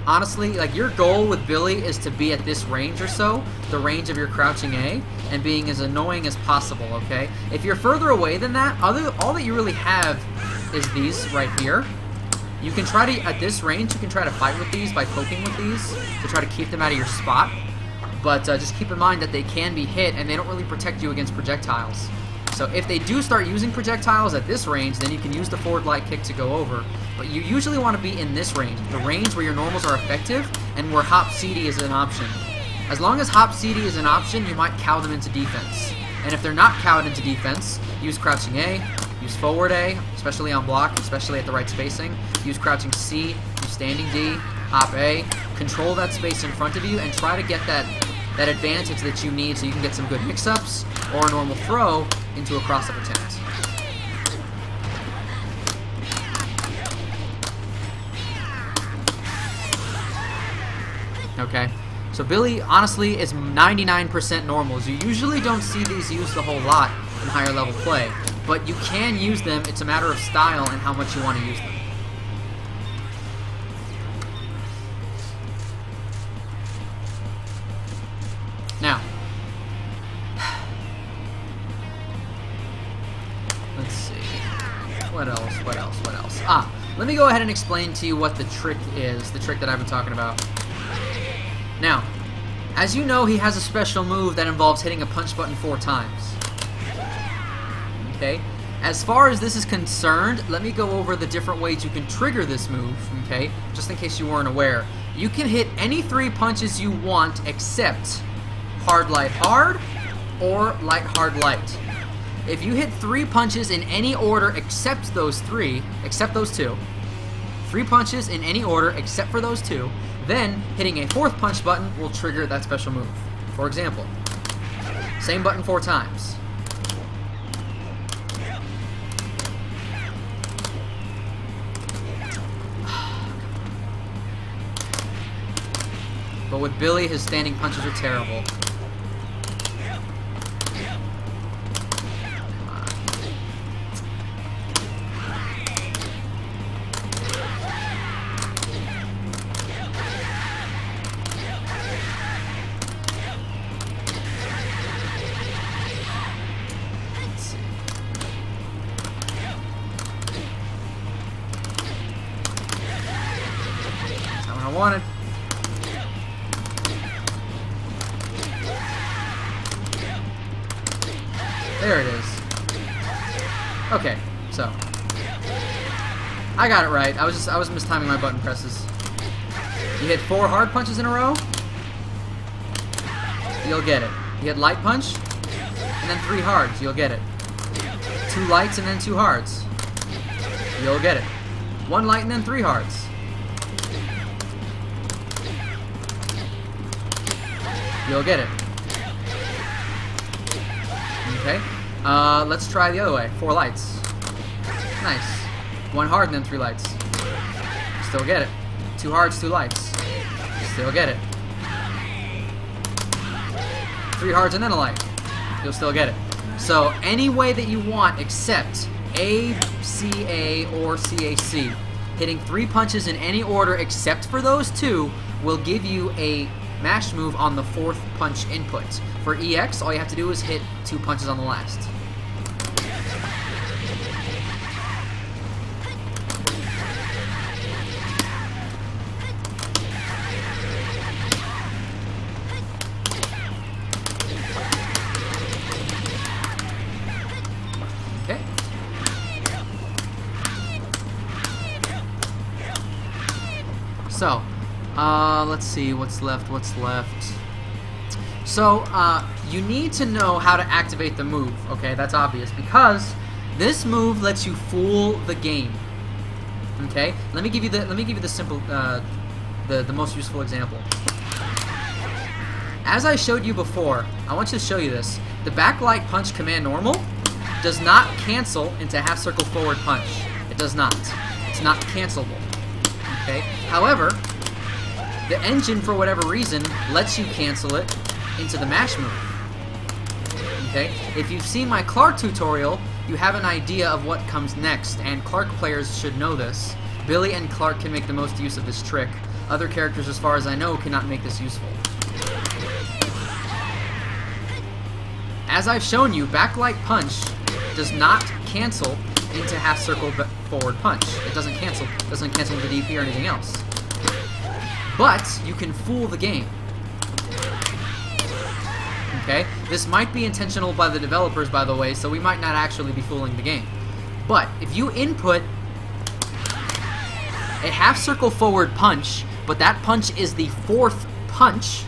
honestly, like, your goal with Billy is to be at this range or so, the range of your crouching A, and being as annoying as possible, okay? If you're further away than that, all that you really have is these right here. You can try to, at this range, you can try to fight with these by poking with these to try to keep them out of your spot. But just keep in mind that they can be hit, and they don't really protect you against projectiles. So if they do start using projectiles at this range, then you can use the forward light kick to go over. But you usually want to be in this range, the range where your normals are effective and where Hop CD is an option. As long as Hop CD is an option, you might cow them into defense. And if they're not cowed into defense, use crouching A, use forward A, especially on block, especially at the right spacing. Use crouching C, use standing D, hop A. Control that space in front of you and try to get that advantage that you need so you can get some good mix-ups or a normal throw into a cross-up attempt. Okay, so Billy honestly is 99% normals. You usually don't see these used a whole lot in higher level play, but you can use them. It's a matter of style and how much you want to use them. Now, let's see. What else? Let me go ahead and explain to you what the trick is, the trick that I've been talking about. Now, as you know, he has a special move that involves hitting a punch button 4 times. Okay? As far as this is concerned, let me go over the different ways you can trigger this move, okay? Just in case you weren't aware. You can hit any 3 punches you want except hard, light, hard, or light, hard, light. If you hit 3 punches in any order except those 3, except those 2, 3 punches in any order except for those 2, then hitting a 4th punch button will trigger that special move. For example, same button 4 times. But with Billy, his standing punches are terrible. Wanted. There it is. Okay, so I got it right. I was mistiming my button presses. You hit 4 hard punches in a row, you'll get it. You hit light punch, and then 3 hards, you'll get it. 2 lights and then 2 hards, you'll get it. 1 light and then 3 hards. You'll get it. Okay. Let's try the other way. 4 lights. Nice. 1 hard and then 3 lights. Still get it. 2 hards, 2 lights. Still get it. 3 hards and then a light. You'll still get it. So any way that you want except A, CA, or CAC. Hitting 3 punches in any order except for those 2 will give you a mash move on the 4th punch input. For EX, all you have to do is hit 2 punches on the last. Okay. So, let's see what's left. So, you need to know how to activate the move, okay? That's obvious, because this move lets you fool the game. Okay, let me give you the simple, the most useful example. As I showed you before, I want to show you this. The backlight punch command normal does not cancel into half circle forward punch. It does not. It's not cancelable. Okay. However, the engine, for whatever reason, lets you cancel it into the mash move. Okay. If you've seen my Clark tutorial, you have an idea of what comes next, and Clark players should know this. Billy and Clark can make the most use of this trick. Other characters, as far as I know, cannot make this useful. As I've shown you, backlight punch does not cancel into half circle forward punch. It doesn't cancel into DP or anything else. But you can fool the game. Okay? This might be intentional by the developers, by the way, so we might not actually be fooling the game. But if you input a half circle forward punch, but that punch is the fourth punch.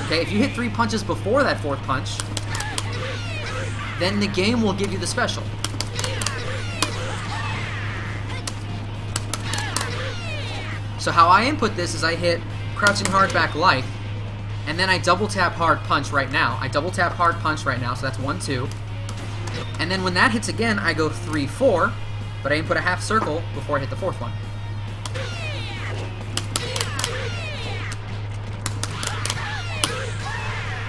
Okay, if you hit 3 punches before that fourth punch, then the game will give you the special. So how I input this is I hit crouching hard back light, and then I double tap hard punch right now. I double tap hard punch right now, so that's 1, 2. And then when that hits again, I go 3, 4, but I input a half circle before I hit the fourth one.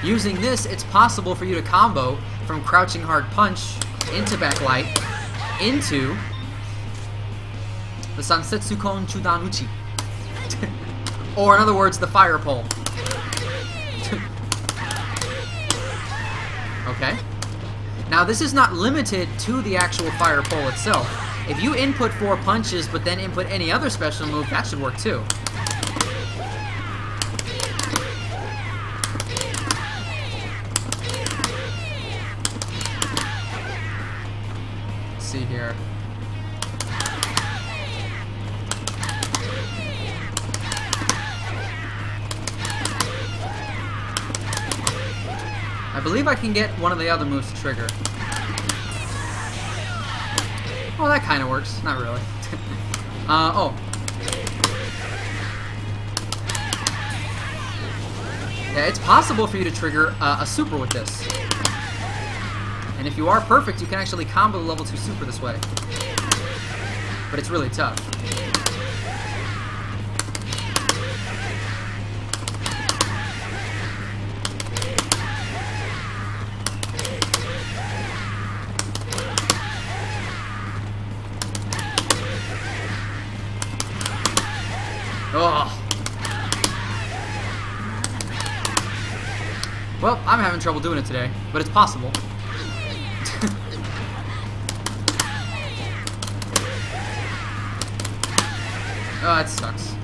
Using this, it's possible for you to combo from crouching hard punch into backlight into the Sansetsu Kon Chudan Uchi. Or in other words, the fire pole. Okay? Now this is not limited to the actual fire pole itself. If you input 4 punches but then input any other special move, that should work too. See here. I believe I can get one of the other moves to trigger. Oh, that kind of works. Not really. Oh. Yeah, it's possible for you to trigger a super with this. And if you are perfect, you can actually combo the level 2 super this way. But it's really tough. Oh. Well, I'm having trouble doing it today, but it's possible. Oh, that sucks.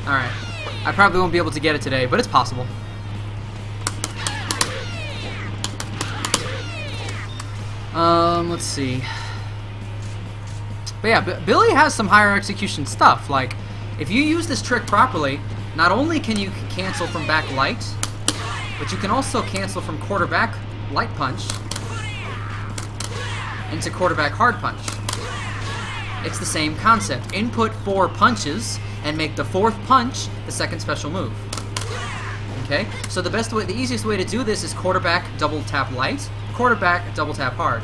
Alright. I probably won't be able to get it today, but it's possible. Let's see. But yeah, Billy has some higher execution stuff. Like, if you use this trick properly, not only can you cancel from back light, but you can also cancel from quarterback light punch into quarterback hard punch. It's the same concept. Input 4 punches and make the 4th punch the second special move. Okay? So the easiest way to do this is quarterback double tap light, quarterback double tap hard.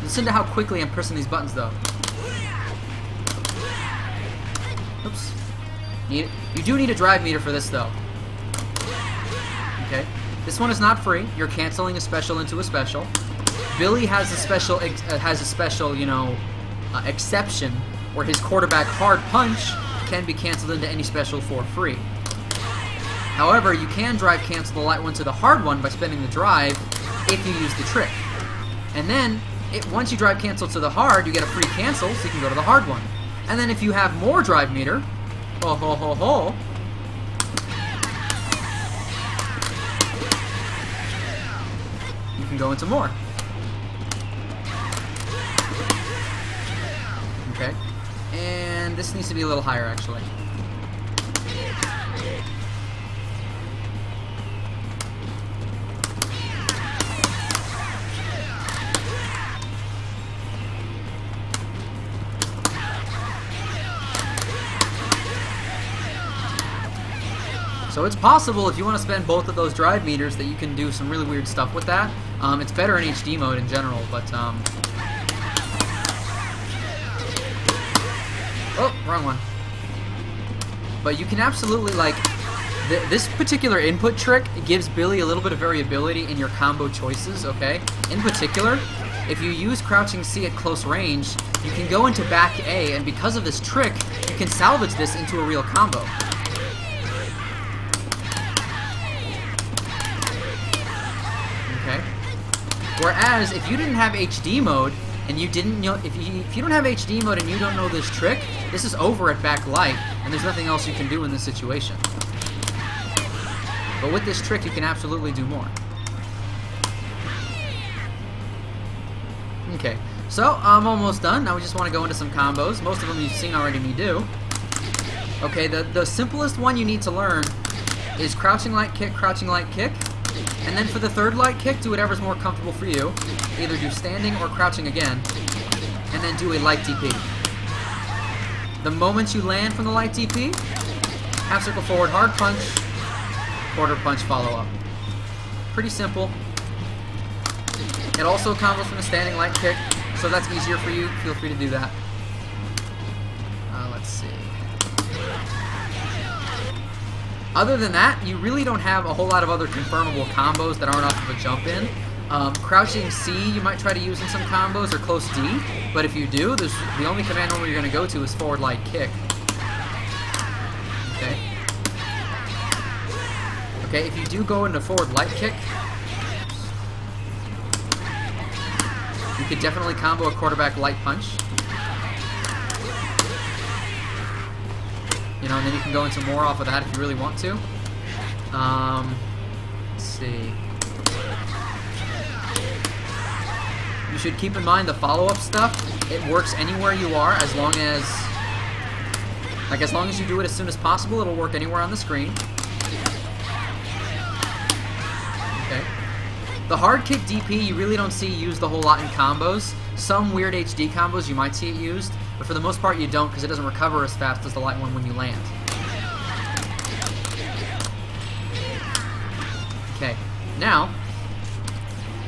Listen to how quickly I'm pressing these buttons, though. Oops. You do need a drive meter for this, though. Okay. This one is not free. You're canceling a special into a special. Billy has a special, you know, exception where his quarterback hard punch can be canceled into any special for free. However, you can drive cancel the light one to the hard one by spending the drive if you use the trick. And then, once you drive cancel to the hard, you get a free cancel, so you can go to the hard one. And then if you have more drive meter, ho ho ho ho, you can go into more. Okay. And this needs to be a little higher, actually. So it's possible, if you want to spend both of those drive meters, that you can do some really weird stuff with that. It's better in HD mode in general, but oh, wrong one. But you can absolutely, like, this particular input trick gives Billy a little bit of variability in your combo choices, okay? In particular, if you use crouching C at close range, you can go into back A, and because of this trick, you can salvage this into a real combo. Okay. Whereas if you didn't have HD mode and you didn't know, if you don't have HD mode and you don't know this trick, this is over at back light, and there's nothing else you can do in this situation. But with this trick, you can absolutely do more. Okay, so I'm almost done. Now we just want to go into some combos. Most of them you've seen already me do. Okay, the simplest one you need to learn is crouching light kick, and then for the third light kick, do whatever's more comfortable for you. Either do standing or crouching again, and then do a light DP. The moment you land from the light DP, half circle forward, hard punch, quarter punch follow up. Pretty simple. It also combos from a standing light kick, so if that's easier for you, feel free to do that. Let's see. Other than that, you really don't have a whole lot of other confirmable combos that aren't off of a jump in. Crouching C you might try to use in some combos, or close D, but if you do, the only command number you're going to go to is forward light kick. Okay. Okay, if you do go into forward light kick, you could definitely combo a quarterback light punch. You know, and then you can go into more off of that if you really want to. Let's see. You should keep in mind the follow-up stuff. It works anywhere you are, as long as you do it as soon as possible, it'll work anywhere on the screen. Okay. The hard kick DP you really don't see used a whole lot in combos. Some weird HD combos you might see it used, but for the most part you don't, because it doesn't recover as fast as the light one when you land. Okay, now,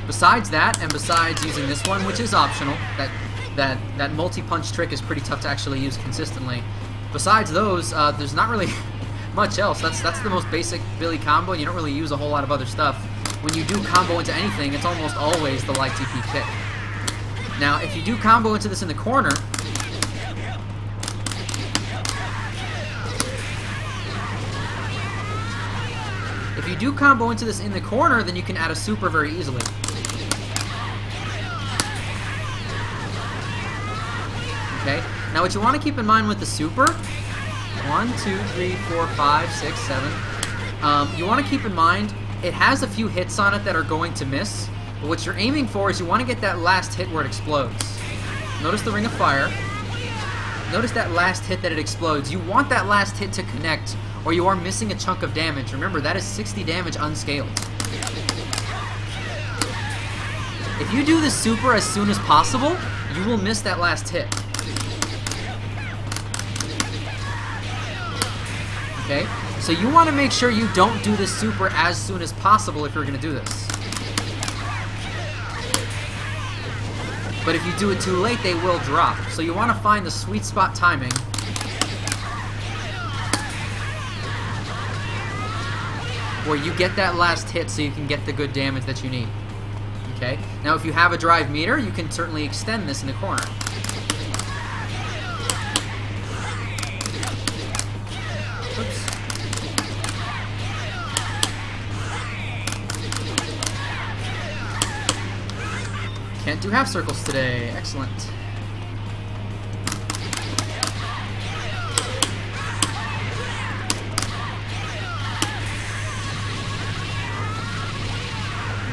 besides that, and besides using this one, which is optional, that multi-punch trick is pretty tough to actually use consistently. Besides those, there's not really much else. That's the most basic Billy combo, and you don't really use a whole lot of other stuff. When you do combo into anything, it's almost always the light TP kick. Now, if you do combo into this in the corner, then you can add a super very easily. Okay, now what you want to keep in mind with the super, 1, 2, 3, 4, 5, 6, 7, you want to keep in mind it has a few hits on it that are going to miss, but what you're aiming for is you want to get that last hit where it explodes. Notice the ring of fire. Notice that last hit that it explodes. You want that last hit to connect, or you are missing a chunk of damage. Remember, that is 60 damage unscaled. If you do the super as soon as possible, you will miss that last hit. Okay? So you want to make sure you don't do this super as soon as possible if you're going to do this. But if you do it too late, they will drop. So you want to find the sweet spot timing. Where you get that last hit so you can get the good damage that you need. Okay? Now if you have a drive meter, you can certainly extend this in the corner. Oops. Can't do half circles today. Excellent.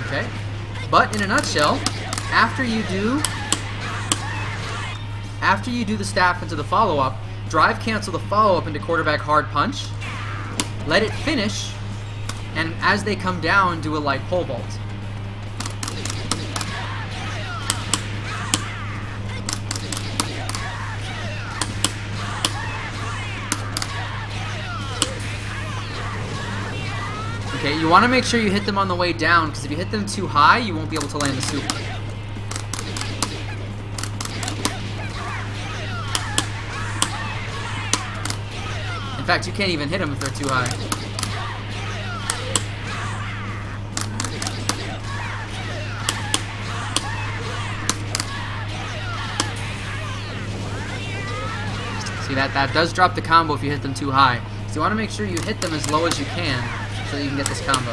Okay. But in a nutshell, after you do the staff into the follow-up, drive cancel the follow-up into quarterback hard punch, let it finish, and as they come down, do a light pole vault. Okay, you want to make sure you hit them on the way down, because if you hit them too high, you won't be able to land the super. In fact, you can't even hit them if they're too high. See, that does drop the combo if you hit them too high. So you want to make sure you hit them as low as you can so that you can get this combo.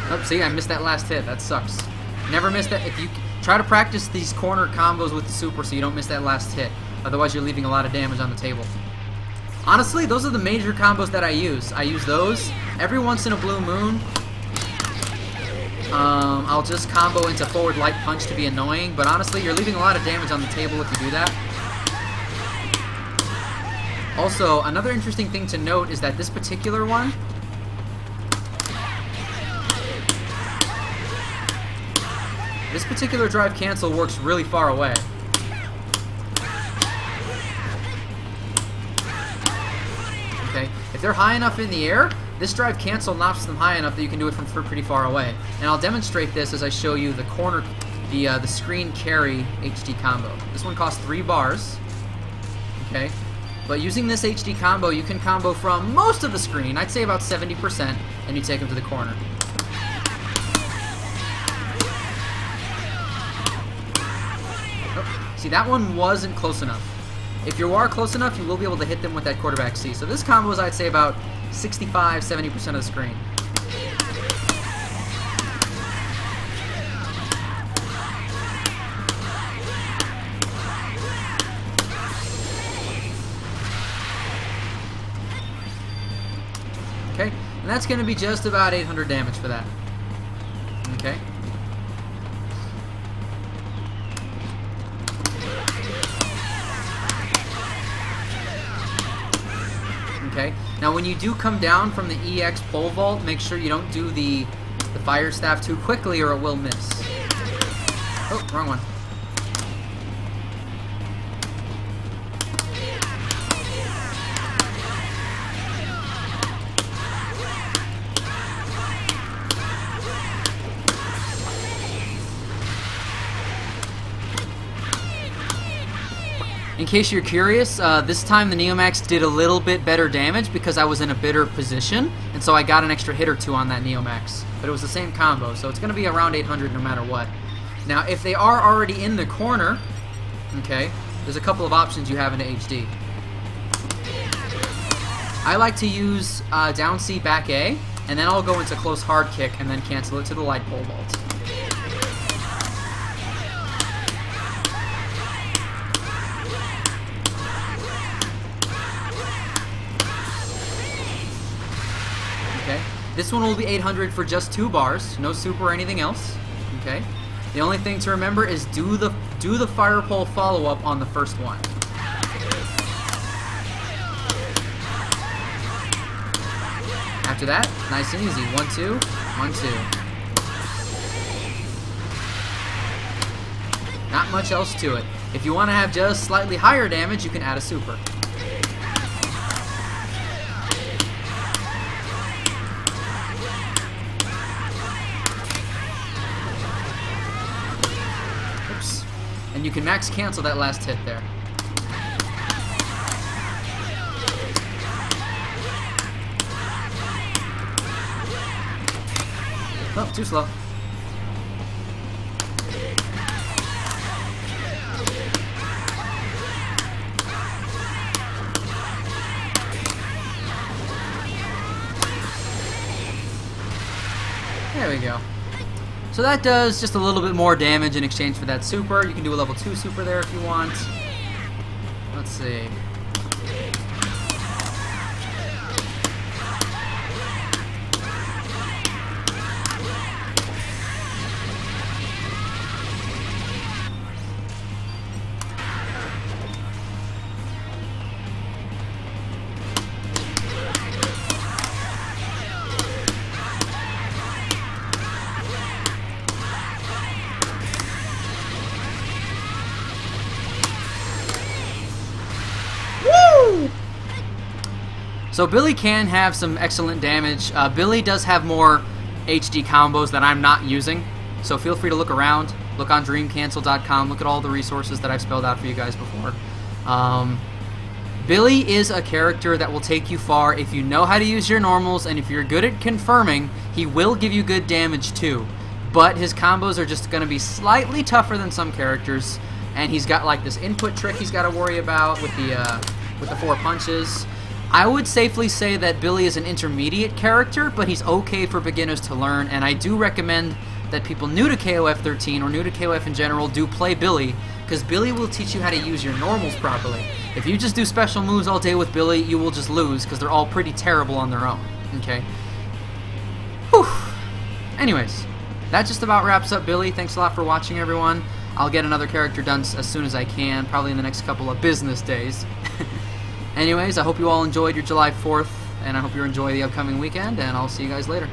Oh, see, I missed that last hit. That sucks. Never miss that. If you try to practice these corner combos with the super so you don't miss that last hit. Otherwise, you're leaving a lot of damage on the table. Honestly, those are the major combos that I use. I use those every once in a blue moon. I'll just combo into forward light punch to be annoying, but honestly, you're leaving a lot of damage on the table if you do that. Also, another interesting thing to note is that this particular one, this particular drive cancel works really far away. Okay, if they're high enough in the air, this drive cancel knocks them high enough that you can do it from pretty far away. And I'll demonstrate this as I show you the the screen carry HD combo. This one costs 3 bars. Okay, but using this HD combo, you can combo from most of the screen. I'd say about 70%, and you take them to the corner. See, that one wasn't close enough. If you are close enough, you will be able to hit them with that quarterback C. So this combo is, I'd say, about 65–70% of the screen. Okay, and that's going to be just about 800 damage for that. Okay. Okay. Now, when you do come down from the EX pole vault, make sure you don't do the fire staff too quickly or it will miss. Oh, wrong one. In case you're curious, this time the Neomax did a little bit better damage because I was in a better position, and so I got an extra hit or two on that Neomax. But it was the same combo, so it's going to be around 800 no matter what. Now, if they are already in the corner, okay, there's a couple of options you have in HD. I like to use down C, back A, and then I'll go into close hard kick and then cancel it to the light pole vault. This one will be 800 for just 2 bars, no super or anything else. Okay. The only thing to remember is do the fire pole follow up on the first one. After that, nice and easy. 1, 2, 1, 2. Not much else to it. If you want to have just slightly higher damage, you can add a super. And you can max cancel that last hit there. Oh, too slow. There we go. So that does just a little bit more damage in exchange for that super. You can do a level 2 super there if you want. Let's see. So Billy can have some excellent damage. Billy does have more HD combos that I'm not using, so feel free to look around. Look on dreamcancel.com. Look at all the resources that I've spelled out for you guys before. Billy is a character that will take you far if you know how to use your normals, and if you're good at confirming, he will give you good damage too. But his combos are just going to be slightly tougher than some characters, and he's got like this input trick he's got to worry about with the 4 punches. I would safely say that Billy is an intermediate character, but he's okay for beginners to learn, and I do recommend that people new to KOF13 or new to KOF in general do play Billy, because Billy will teach you how to use your normals properly. If you just do special moves all day with Billy, you will just lose, because they're all pretty terrible on their own, okay? Whew. Anyways, that just about wraps up Billy. Thanks a lot for watching, everyone. I'll get another character done as soon as I can, probably in the next couple of business days. Anyways, I hope you all enjoyed your July 4th, and I hope you enjoy the upcoming weekend, and I'll see you guys later.